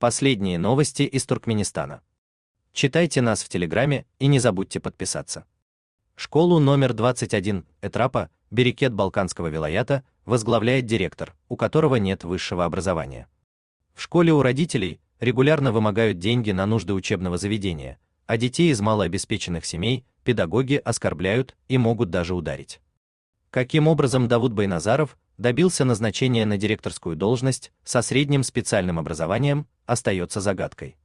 Последние новости из Туркменистана. Читайте нас в Телеграме и не забудьте подписаться. Школу номер 21 Этрапа, Берекет Балканского вилаята, возглавляет директор, у которого нет высшего образования. В школе у родителей регулярно вымогают деньги на нужды учебного заведения, а детей из малообеспеченных семей педагоги оскорбляют и могут даже ударить. Каким образом Давуд Байназаров добился назначения на директорскую должность со средним специальным образованием, остается загадкой.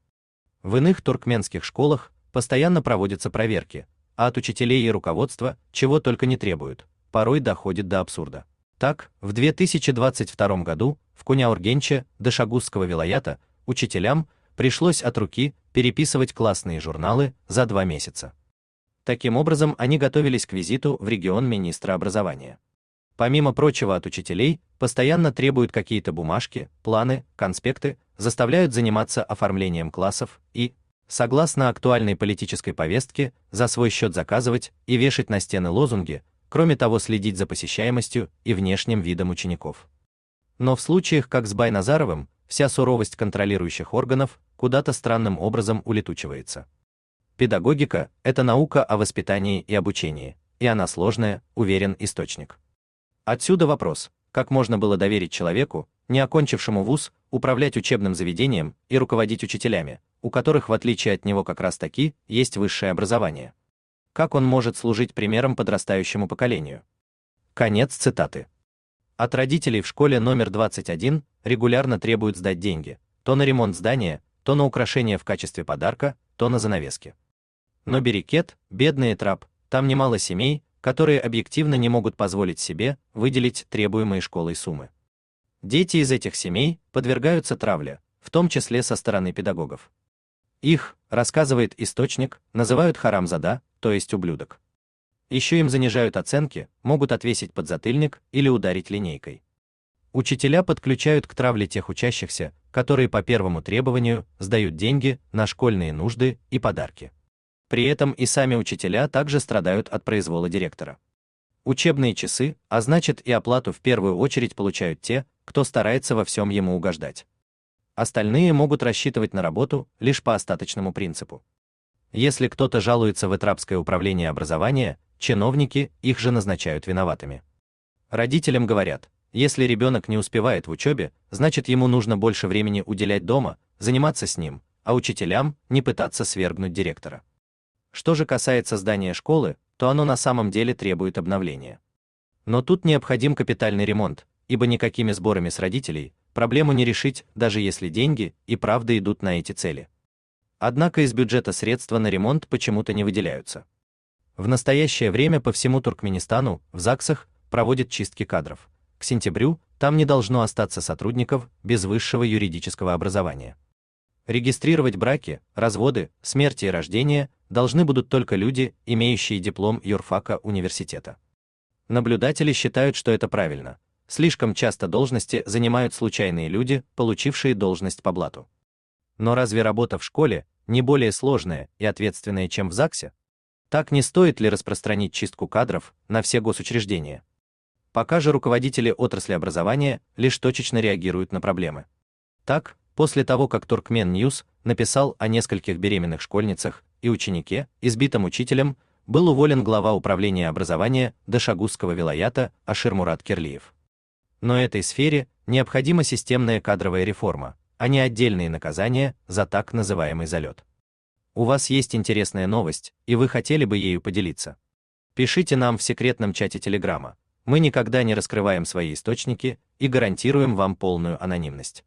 В иных туркменских школах постоянно проводятся проверки, а от учителей и руководства чего только не требуют, порой доходит до абсурда. Так, в 2022 году в Куняургенче Дашагузского вилаята учителям пришлось от руки переписывать классные журналы за 2 месяца. Таким образом, они готовились к визиту в регион министра образования. Помимо прочего, от учителей постоянно требуют какие-то бумажки, планы, конспекты, заставляют заниматься оформлением классов и, согласно актуальной политической повестке, за свой счет заказывать и вешать на стены лозунги, кроме того, следить за посещаемостью и внешним видом учеников. Но в случаях, как с Байназаровым, вся суровость контролирующих органов куда-то странным образом улетучивается. Педагогика – это наука о воспитании и обучении, и она сложная, уверен источник. Отсюда вопрос, как можно было доверить человеку, не окончившему вуз, управлять учебным заведением и руководить учителями, у которых, в отличие от него, как раз таки есть высшее образование. Как он может служить примером подрастающему поколению? Конец цитаты. От родителей в школе номер 21 регулярно требуют сдать деньги, то на ремонт здания, то на украшение в качестве подарка, то на занавески. Но Берекет, бедный Этрап, там немало семей, которые объективно не могут позволить себе выделить требуемые школой суммы. Дети из этих семей подвергаются травле, в том числе со стороны педагогов. Их, рассказывает источник, называют харамзада, то есть ублюдок. Еще им занижают оценки, могут отвесить подзатыльник или ударить линейкой. Учителя подключают к травле тех учащихся, которые по первому требованию сдают деньги на школьные нужды и подарки. При этом и сами учителя также страдают от произвола директора. Учебные часы, а значит и оплату в первую очередь получают те, кто старается во всем ему угождать. Остальные могут рассчитывать на работу лишь по остаточному принципу. Если кто-то жалуется в Этрапское управление образования, чиновники их же назначают виноватыми. Родителям говорят, если ребенок не успевает в учебе, значит ему нужно больше времени уделять дома, заниматься с ним, а учителям не пытаться свергнуть директора. Что же касается здания школы, то оно на самом деле требует обновления. Но тут необходим капитальный ремонт, ибо никакими сборами с родителей проблему не решить, даже если деньги и правда идут на эти цели. Однако из бюджета средства на ремонт почему-то не выделяются. В настоящее время по всему Туркменистану в ЗАГСах проводят чистки кадров. К сентябрю там не должно остаться сотрудников без высшего юридического образования. Регистрировать браки, разводы, смерти и рождения должны будут только люди, имеющие диплом юрфака университета. Наблюдатели считают, что это правильно. Слишком часто должности занимают случайные люди, получившие должность по блату. Но разве работа в школе не более сложная и ответственная, чем в ЗАГСе? Так не стоит ли распространить чистку кадров на все госучреждения? Пока же руководители отрасли образования лишь точечно реагируют на проблемы. Так, после того, как Туркмен Ньюс написал о нескольких беременных школьницах и ученике, избитом учителем, был уволен глава управления образования Дашагузского вилаята Ашир Мурат Кирлиев. Но этой сфере необходима системная кадровая реформа, а не отдельные наказания за так называемый залет. У вас есть интересная новость, и вы хотели бы ею поделиться? Пишите нам в секретном чате Телеграма. Мы никогда не раскрываем свои источники и гарантируем вам полную анонимность.